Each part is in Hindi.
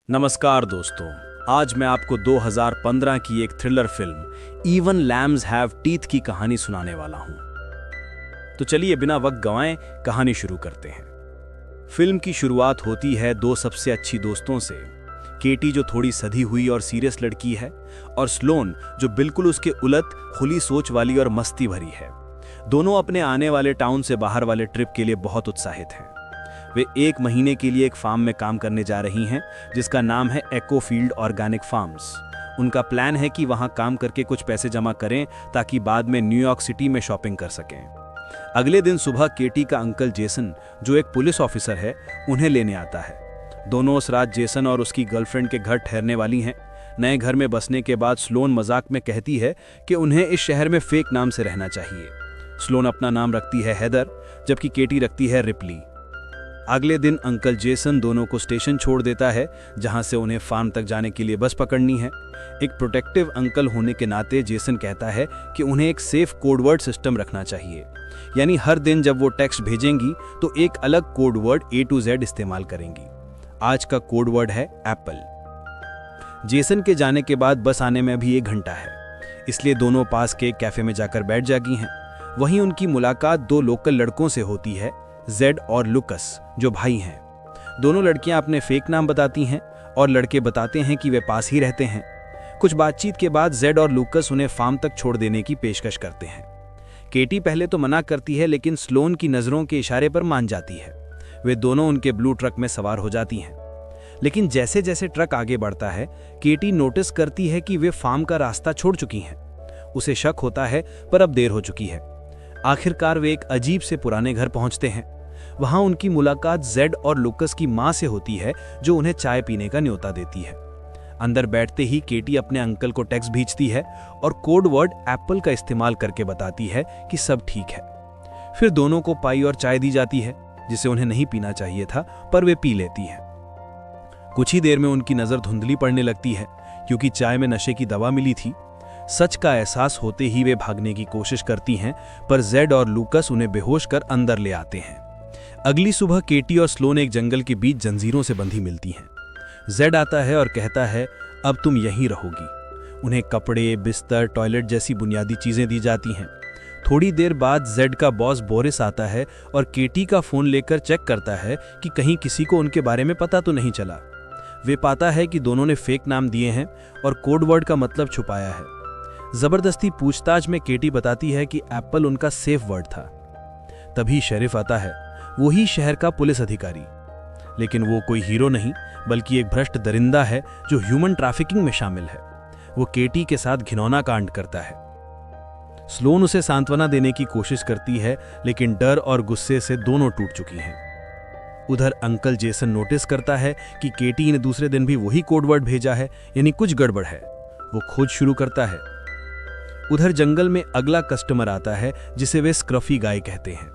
नमस्कार दोस्तों, आज मैं आपको 2015 की एक thriller film even lambs have teeth की कहानी सुनाने वाला हूं। तो चलिए बिना वक्त गंवाए कहानी शुरू करते हैं। फिल्म की शुरुआत होती है दो सबसे अच्छी दोस्तों से, केटी जो थोड़ी सधी हुई और सीरियस लड़की है, और स्लोन जो बिल्कुल उसके उलट खुली सोच वाली और मस्ती भरी है। दोनों अपने आने वाले टाउन से बाहर वाले ट्रिप के लिए बहुत उत्साहित हैं। वे 1 महीने के लिए एक फार्म में काम करने जा रही हैं जिसका नाम है एको फील्ड ऑर्गेनिक फार्म्स। उनका प्लान है कि वहां काम करके कुछ पैसे जमा करें ताकि बाद में न्यूयॉर्क सिटी में शॉपिंग कर सकें। अगले दिन सुबह केटी का अंकल जेसन, जो एक पुलिस ऑफिसर है, उन्हें लेने आता है। दोनों उस रात जेसन और उसकी गर्लफ्रेंड के घर ठहरने वाली हैं। नए घर में बसने के बाद स्लोन मजाक में कहती है कि उन्हें इस शहर में फेक नाम से रहना चाहिए। स्लोन अपना नाम रखती है हेदर, जबकि केटी रखती है रिपली। अगले दिन अंकल जेसन दोनों को स्टेशन छोड़ देता है, जहां से उन्हें फार्म तक जाने के लिए बस पकड़नी है। एक प्रोटेक्टिव अंकल होने के नाते जेसन कहता है कि उन्हें एक सेफ कोडवर्ड सिस्टम रखना चाहिए, यानी हर दिन जब वो टेक्स्ट भेजेंगी तो एक अलग कोडवर्ड A to Z इस्तेमाल करेंगी। आज का कोडवर्ड है एप्पल। जेसन के जाने के बाद बस आने में अभी 1 घंटा है, इसलिए दोनों पास के कैफे में जाकर बैठ जाती हैं। वहीं उनकी मुलाकात 2 लोकल लड़कों से होती है, जेड और लुकस, जो भाई हैं। दोनों लड़कियां अपने फेक नाम बताती हैं और लड़के बताते हैं कि वे पास ही रहते हैं। कुछ बातचीत के बाद जेड और लुकस उन्हें फार्म तक छोड़ देने की पेशकश करते हैं। केटी पहले तो मना करती है, लेकिन स्लोन की नज़रों के इशारे पर मान जाती है। वे दोनों उनके ब्लू ट्रक में सवार हो जाती हैं। लेकिन जैसे जैसे ट्रक आगे बढ़ता है, केटी नोटिस करती है कि वे फार्म का रास्ता छोड़ चुकी हैं। उसे शक होता है, पर अब देर हो चुकी है। आखिरकार वे एक अजीब से पुराने घर पहुंचते हैं। वहां उनकी मुलाकात जेड और लुकस की मां से होती है, जो उन्हें चाय पीने का न्योता देती है। अंदर बैठते ही केटी अपने अंकल को टेक्स्ट भेजती है और कोड वर्ड एप्पल का इस्तेमाल करके बताती है कि सब ठीक है। फिर दोनों को पाई और चाय दी जाती है, जिसे उन्हें नहीं पीना चाहिए था, पर वे पी लेती हैं। कुछ ही देर में उनकी नजर धुंधली पड़ने लगती है, क्योंकि चाय में नशे की दवा मिली थी। सच का एहसास होते ही वे भागने की कोशिश करती हैं, पर जेड और लुकस उन्हें बेहोश कर अंदर ले आते हैं। अगली सुबह केटी और स्लोन एक जंगल के बीच जंजीरों से बंधी मिलती हैं। जेड आता है और कहता है, अब तुम यहीं रहोगी। उन्हें कपड़े, बिस्तर, टॉयलेट जैसी बुनियादी चीजें दी जाती हैं। थोड़ी देर बाद जेड का बॉस बोरिस आता है और केटी का फोन लेकर चेक करता है कि कहीं किसी को उनके बारे में पता तो नहीं चला। वे पाता है कि दोनों ने फेक नाम दिए हैं और कोडवर्ड का मतलब छुपाया है। जबरदस्ती पूछताछ में केटी बताती है कि एप्पल उनका सेफ वर्ड था। तभी शेरिफ आता है, वही शहर का पुलिस अधिकारी। लेकिन वो कोई हीरो नहीं, बल्कि एक भ्रष्ट दरिंदा है जो ह्यूमन ट्रैफिकिंग में शामिल है। वो केटी के साथ घिनौना कांड करता है। स्लोन उसे सांत्वना देने की कोशिश करती है, लेकिन डर और गुस्से से दोनों टूट चुकी हैं। उधर अंकल जेसन नोटिस करता है कि केटी ने दूसरे दिन भी वही कोडवर्ड भेजा है, यानी कुछ गड़बड़ है। वो खोज शुरू करता है। उधर जंगल में अगला कस्टमर आता है, जिसे वे स्क्रफी गाय कहते हैं।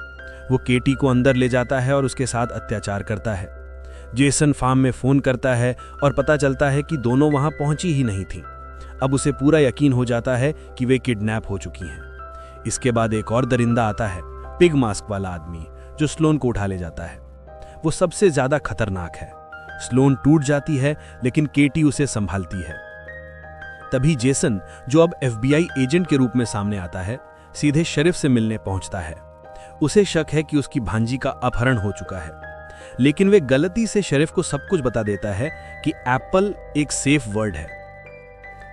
वो केटी को अंदर ले जाता है और उसके साथ अत्याचार करता है। जेसन फार्म में फोन करता है और पता चलता है कि दोनों वहां पहुंची ही नहीं थीं। अब उसे पूरा यकीन हो जाता है कि वे किडनैप हो चुकी हैं। इसके बाद एक और दरिंदा आता है, पिग मास्क वाला आदमी, जो स्लोन को उठा ले जाता है। वो सबसे ज्यादा खतरनाक है। स्लोन टूट जाती है, लेकिन केटी उसे संभालती है। तभी जेसन, जो अब FBI एजेंट के रूप में सामने आता है, सीधे शेरिफ से मिलने पहुंचता है। उसे शक है कि उसकी भांजी का अपहरण हो चुका है, लेकिन वे गलती से शेरिफ को सब कुछ बता देता है कि एप्पल एक सेफ वर्ड है।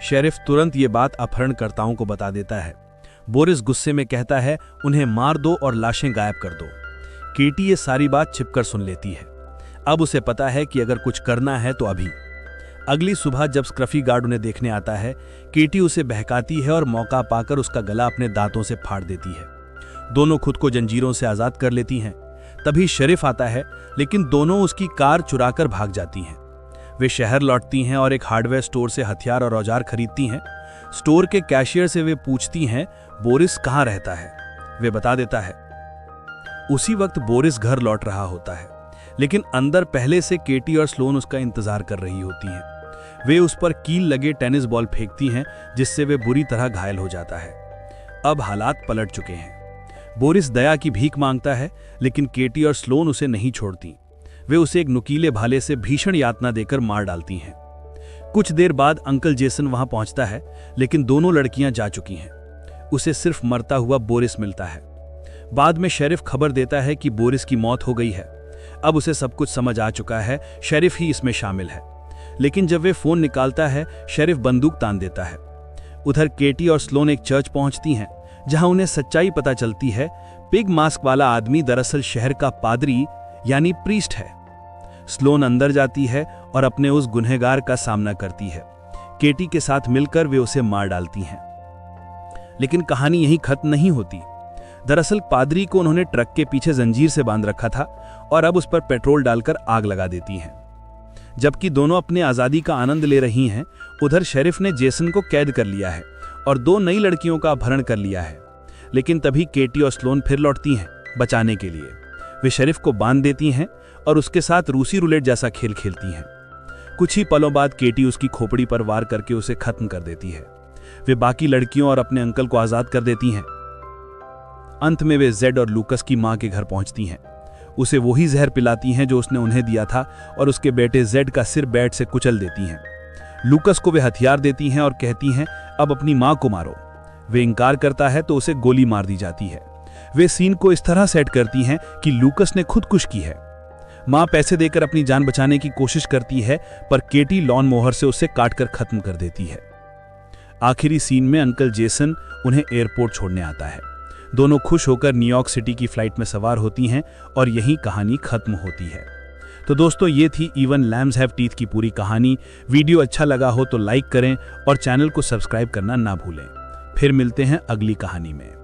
शेरिफ तुरंत ये बात अपहरणकर्ताओं को बता देता है। बोरिस गुस्से में कहता है, उन्हें मार दो और लाशें गायब कर दो। केटी ये सारी बात छिपकर सुन लेती है। अब उसे पता है कि अगर कुछ करना है तो अभी। अगली सुबह जब स्क्रफी गार्ड उन्हें देखने आता है, केटी उसे बहकाती है और मौका पाकर उसका गला अपने दांतों से फाड़ देती है। दोनों खुद को जंजीरों से आजाद कर लेती हैं। तभी शेरिफ आता है, लेकिन दोनों उसकी कार चुराकर भाग जाती हैं। वे शहर लौटती हैं और एक हार्डवेयर स्टोर से हथियार और औजार खरीदती हैं। स्टोर के कैशियर से वे पूछती हैं, बोरिस कहाँ रहता है। वे बता देता है। उसी वक्त बोरिस घर लौट रहा होता है, लेकिन अंदर पहले से केटी और स्लोन उसका इंतजार कर रही होती हैं। वे उस पर कील लगे टेनिस बॉल फेंकती हैं, जिससे वे बुरी तरह घायल हो जाता है। अब हालात पलट चुके हैं। बोरिस दया की भीख मांगता है, लेकिन केटी और स्लोन उसे नहीं छोड़ती। वे उसे एक नुकीले भाले से भीषण यातना देकर मार डालती हैं। कुछ देर बाद अंकल जेसन वहां पहुंचता है, लेकिन दोनों लड़कियां जा चुकी हैं। उसे सिर्फ मरता हुआ बोरिस मिलता है। बाद में शेरिफ खबर देता है कि बोरिस की मौत हो गई है। अब उसे सब कुछ समझ आ चुका है, शेरिफ ही इसमें शामिल है। लेकिन जब वे फोन निकालता है, शेरिफ बंदूक तान देता है। उधर केटी और स्लोन एक चर्च पहुंचती हैं, जहां उन्हें सच्चाई पता चलती है। पिग मास्क वाला आदमी दरअसल शहर का पादरी यानी प्रीस्ट है। स्लोन अंदर जाती है और अपने उस गुनहगार का सामना करती है। केटी के साथ मिलकर वे उसे मार डालती हैं। लेकिन कहानी यहीं खत्म नहीं होती। दरअसल पादरी को उन्होंने ट्रक के पीछे जंजीर से बांध रखा था और अब उस पर पेट्रोल डालकर आग लगा देती हैं। जबकि दोनों अपने आज़ादी का आनंद ले रही हैं, उधर शेरिफ ने जेसन को कैद कर लिया है और 2 नई लड़कियों का अपहरण कर लिया है। लेकिन तभी केटी और स्लोन फिर लौटती हैं बचाने के लिए। वे शेरिफ को बांध देती हैं और उसके साथ रूसी रूलेट जैसा खेल खेलती हैं। कुछ ही पलों बाद केटी उसकी खोपड़ी पर वार करके उसे खत्म कर देती है। वे बाकी लड़कियों और अपने अंकल को आज़ाद कर देती हैं। अंत में वे जेड और लूकस की मां के घर पहुंचती हैं। उसे वही जहर पिलाती हैं जो उसने उन्हें दिया था और उसके बेटे जेड का सिर बैट से कुचल देती हैं। लूकस को वे हथियार देती हैं और कहती हैं, अब अपनी मां को मारो। वे इनकार करता है तो उसे गोली मार दी जाती है। वे सीन को इस तरह सेट करती हैं कि लूकस ने खुदकुश की है। मां पैसे देकर अपनी जान बचाने की कोशिश करती है, पर केटी लॉन मोहर से उसे काटकर खत्म कर देती है। आखिरी सीन में अंकल जेसन उन्हें एयरपोर्ट छोड़ने आता है। दोनों खुश होकर न्यूयॉर्क सिटी की फ्लाइट में सवार होती हैं और यहीं कहानी खत्म होती है। तो दोस्तों, ये थी इवन लैम्स हैव टीथ की पूरी कहानी। वीडियो अच्छा लगा हो तो लाइक करें और चैनल को सब्सक्राइब करना ना भूलें। फिर मिलते हैं अगली कहानी में।